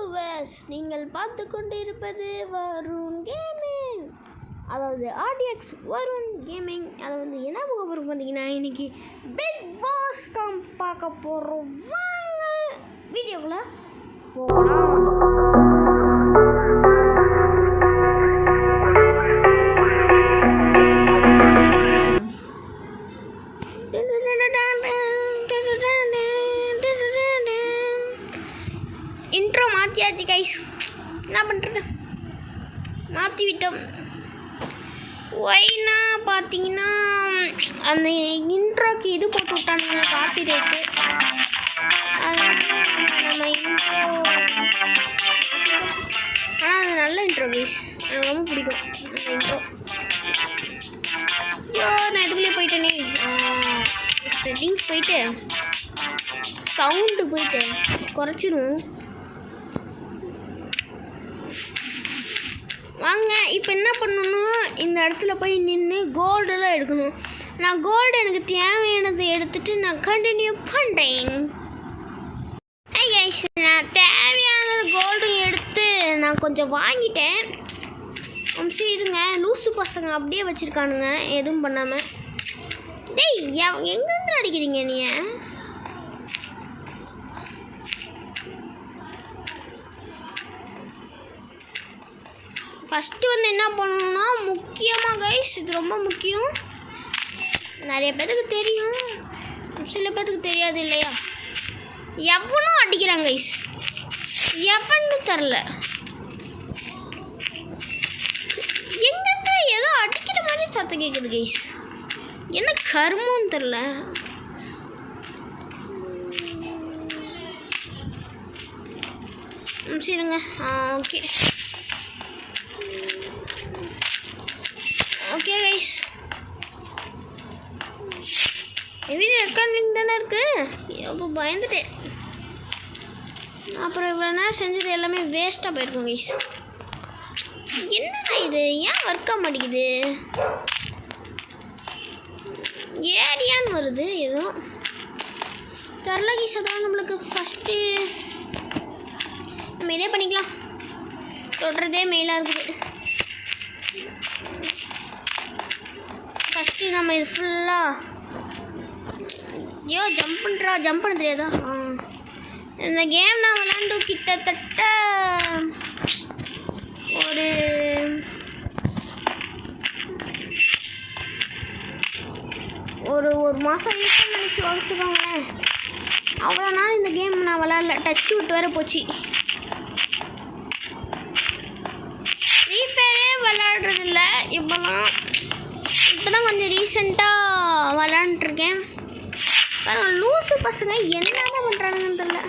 Viewers, நீங்கள் பார்த்து கொண்டு இருப்பது வருண் கேமிங், அதாவது ஆர்டிஎக்ஸ் வருண் கேமிங். அதாவது என்ன பார்க்க போகிறோம் பார்த்தீங்கன்னா, இன்னைக்கு பிக் பாஸ் தான் பார்க்க போகிறோம். வாங்க வீடியோக்குள்ளே போகலாம். இன்ட்ரோ மாற்றியாச்சு கைஸ், என்ன பண்ணுறது, மாற்றி விட்டோம். ஒய்னா பார்த்தீங்கன்னா அந்த இன்ட்ரோக்கு இது போட்டு விட்டானுங்க, காப்பி ரேட்டு. நம்ம இன்ட்ரோ ஆனால் அது நல்ல இன்ட்ரோ கைஸ், எனக்கு ரொம்ப பிடிக்கும் அந்த இன்ட்ரோ. ஐயோ நான் இதுக்குள்ளே போயிட்டேனே. செட்டிங்ஸ் போயிட்டு சவுண்டு போயிட்டு குறைச்சிரும். வாங்க இப்போ என்ன பண்ணணும்னா, இந்த இடத்துல போய் நின்று கோல்டெல்லாம் எடுக்கணும். நான் கோல்டு எனக்கு தேவையானதை எடுத்துகிட்டு நான் கண்டினியூ பண்ணுறேன். ஹை கைஸ், நான் தேவையானது கோல்டும் எடுத்து நான் கொஞ்சம் வாங்கிட்டேன். சரி இருங்க, லூசு பசங்க அப்படியே வச்சுருக்கானுங்க எதுவும் பண்ணாமல். டேய் எங்கேருந்து அடிக்கிறீங்க நீங்கள்? ஃபஸ்ட்டு வந்து என்ன பண்ணணும்னா, முக்கியமாக கைஸ், இது ரொம்ப முக்கியம். நிறைய பேருக்கு தெரியும், சில பேருக்கு தெரியாது இல்லையா? எவனும் அடிக்கிறாங்க கைஸ், எவன்னு தெரில. எங்கிட்ட ஏதோ அடிக்கிற மாதிரி சத்தம் கேட்குது கைஸ், என்ன கருமம்னு தெரில. சரிங்க, okay okay guys, video recording தானே இருக்குது. அப்போ பயந்துட்டேன், அப்புறம் இவ்வளோ நேரம் செஞ்சது எல்லாமே வேஸ்ட்டாக போயிருக்கும் கைஸ். என்னடா இது, ஏன் ஒர்க் ஆக மாட்டேங்குது? ஏரியான்னு வருது எதுவும் தெரில கைஸ். அதான் நம்மளுக்கு ஃபஸ்ட்டு நம்ம இதே பண்ணிக்கலாம், தொடுறதே மெயிலாக இருக்குது. ஃபஸ்ட்டு நம்ம இது ஃபுல்லாக ஜம்ப் பண்ண தெரியாதா? இந்த கேம் நான் விளாண்டு கிட்டத்தட்ட ஒரு மாதம் யூஸ் நினச்சி வச்சுக்கோங்களேன். அவ்வளோ நாள் இந்த கேம் நான் விளாட்ல, டச் விட்டு வேறு போச்சு. ஃப்ரீ ஃபயரே விளாட்றதில்ல இப்போலாம், இப்போ தான் கொஞ்சம் ரீசெண்டாக விளாண்டுருக்கேன். பாருங்க லூசு பசங்க என்னென்ன பண்ணுறாங்கன்னு தெரியல.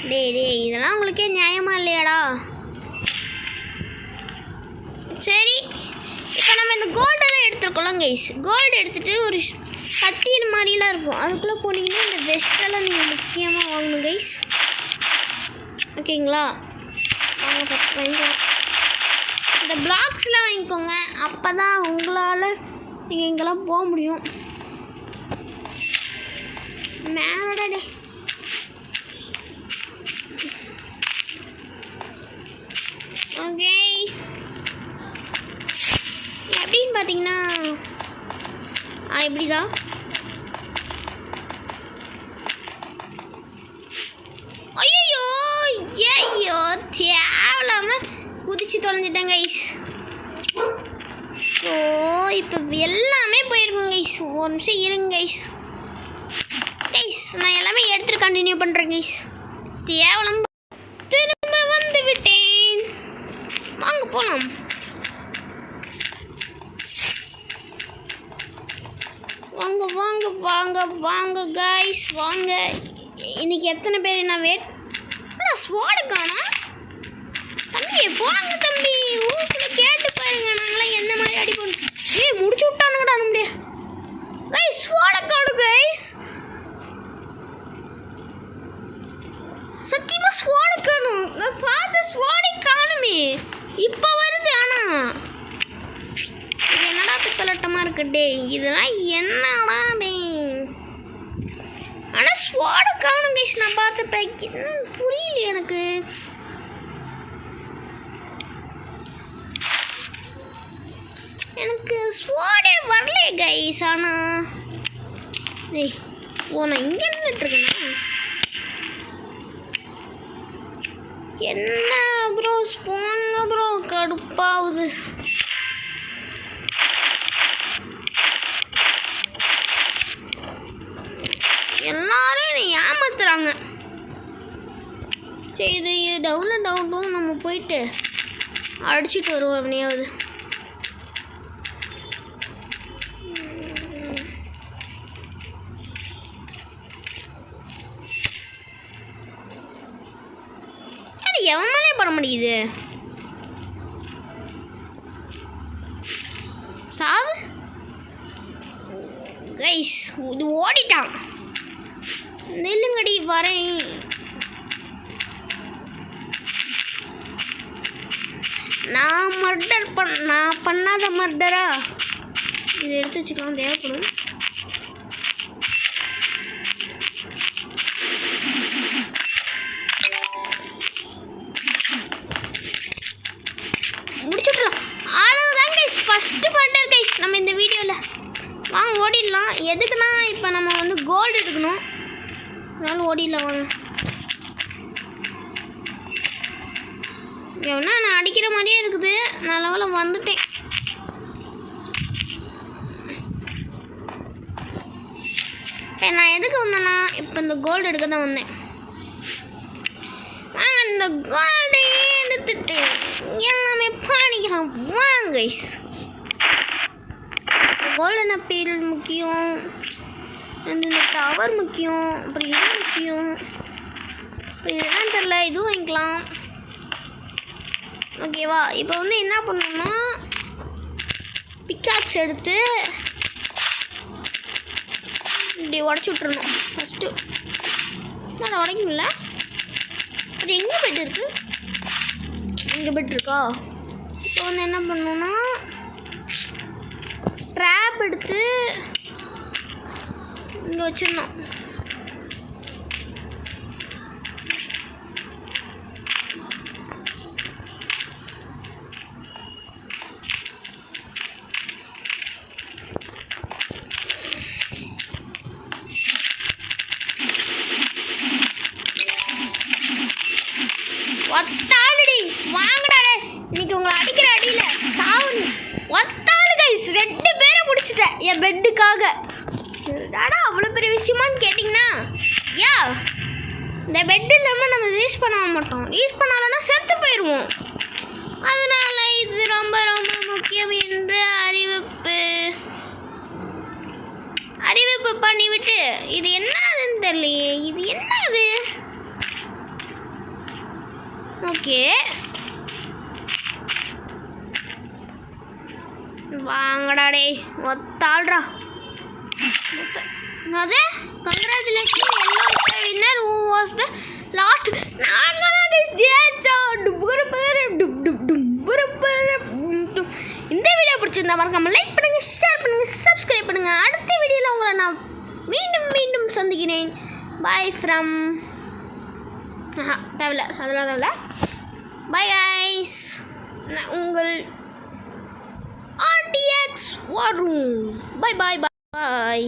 டேய் இதெல்லாம் உங்களுக்கே நியாயமா இல்லையாடா? சரி இப்போ நம்ம இந்த கோல்டெல்லாம் எடுத்துருக்கோம் கைஸ். கோல்டு எடுத்துகிட்டு ஒரு கத்தி மாதிரிலாம் இருக்கும், அதுக்குள்ளே போனீங்கன்னா இந்த வெஸ்டெல்லாம் நீங்கள் முக்கியமாக வாங்கணும் கைஸ். ஓகேங்களா? வாங்க ஃபஸ்ட் வாங்கிக்கலாம். இந்த பிளாக்ஸ்லாம் வாங்கிக்கோங்க, அப்போ தான் உங்களால் நீங்கள் இங்கெல்லாம் போக முடியும். மேலடே ஓகே, எப்படின்னு பார்த்தீங்கன்னா இப்படி தான். ஐயோ தேவையில்லாமல் குதிச்சு தொலைஞ்சிட்டேன் கைஸ். ஸோ இப்போ எல்லாமே போயிருக்கும் கைஸ். ஒரு நிமிஷம் இருங்க கைஸ். கைஸ் நான் எல்லாமே எடுத்துட்டு கண்டினியூ பண்ணுறேன் கைஸ். தேவலம் திரும்ப வந்து விட்டேன். வாங்க போகலாம். வாங்க வாங்க வாங்க வாங்க கைஸ் வாங்க. இன்னைக்கு எத்தனை பேர் நான் வெயிட் ஸ்வாடு காணோம். தம்பி போங்க தம்பி, ஊருக்குள்ள கேட்டு பாருங்க நாங்களாம் எந்த மாதிரி அடிப்போம். முடிச்சு விட்டானுங்கடா நம்முடைய கைஸ். ஸ்வாடு காணும் கைஸ், சத்தியமாக ஸ்வாடு காணும். நான் பார்த்த ஸ்வாடை காணுமே, இப்போ வருது. ஆனால் இது என்னடா பித்தலட்டமாக இருக்கு டே, இதெல்லாம் என்னடா டே. ஆனால் ஸ்வாடை காணும் கைஸ், நான் பார்த்த பேக்கி புரியல எனக்கு. ஸ்வாடே வரல கைஸ். ஆனால் டேய் நான் இங்கே நின்றுட்டுருக்கேண்ணா. என்ன ப்ரோ ஸ்பானுங்க ப்ரோ, கடுப்பாகுது. எல்லாரும் என்னை ஏமாத்துறாங்க. சரி இது டவுன்லோட் ஆகட்டும், நம்ம போயிட்டு அடிச்சுட்டு வருவோம் எப்படியாவது. எவன் மேலே பட முடியுது? சாவு கைஸ், இது ஓடிட்டான். நெல்லுங்கடி வரேன். நான் பண்ணாத மர்டரா? இதை எடுத்து வச்சுக்கலாம், தேவைப்படும். முடிச்சுடலாம். அவ்வளோதான் கைஸ், ஃபஸ்ட்டு மர்டர் கைஸ் நம்ம இந்த வீடியோவில். வாங்க ஓடிடலாம். எதுக்குன்னா இப்போ நம்ம வந்து கோல்டு எடுக்கணும், அதனால ஓடிடலாம் வாங்க. எவ்வளோ நான் அடிக்கிற மாதிரியே இருக்குது. நான் லெவலில் வந்துட்டேன். இப்போ நான் எதுக்கு வந்தேன்னா இப்போ இந்த கோல்டு எடுக்க தான் வந்தேன். வாங்க இந்த கோல்டையே எடுத்துட்டு எல்லாமே பண்ணிக்கலாம் வாங்க கைஸ். கோல்டன் அப்பீல் முக்கியம், இந்த டவர் முக்கியம், அப்புறம் இது முக்கியம். இப்போ இதெல்லாம் தெரில, இதுவும் வாங்கிக்கலாம். ஓகேவா? இப்போ வந்து என்ன பண்ணணும்னா பிக்காக்ஸ் எடுத்து இப்படி உடச்சி விட்றணும் ஃபஸ்ட்டு. நான் உடைக்கும்ல, அது எங்கே பெட் இருக்குது? இங்கே பெட் இருக்கா? இப்போ வந்து என்ன பண்ணணும்னா ட்ராப் எடுத்து இங்கே வச்சிடணும். ஒத்தாளுடி வாங்கடாடே, இன்னைக்கு உங்களை அடிக்கிற அடியில் சாவு. ஒத்தாளு கைஸ், 2 பேரை முடிச்சிட்டேன் என் பெட்டுக்காக. டாடா அவ்வளோ பெரிய விஷயமானு கேட்டிங்கன்னா, யா இந்த பெட்டு இல்லாமல் நம்ம யூஸ் பண்ண மாட்டோம். யூஸ் பண்ணாலன்னா செத்து போயிடுவோம். அதனால் இது ரொம்ப ரொம்ப முக்கியம் என்று அறிவிப்பு பண்ணிவிட்டு, இது என்னதுன்னு தெரியலையே, இது என்னது? ஓகே வாங்கடாடே ஒத்தாள்ரா. அது கங்க்ராச்சுலேஷன் எல்லோரும் winner. Who was the last? நாங்கள் தான் ஜெயிச்சா. இந்த வீடியோ பிடிச்சிருந்தா மறக்காம லைக் பண்ணுங்க, ஷேர் பண்ணுங்க, சப்ஸ்கிரைப் பண்ணுங்க. அடுத்த வீடியோவில் உங்களை நான் மீண்டும் சந்திக்கிறேன். பாய் ஃப்ரம் தேவையில்ல, அதெல்லாம் தேவையில்ல. பாய் கைஸ், நான் உங்கள் RTX வரும். பாய் பாய் பாய்.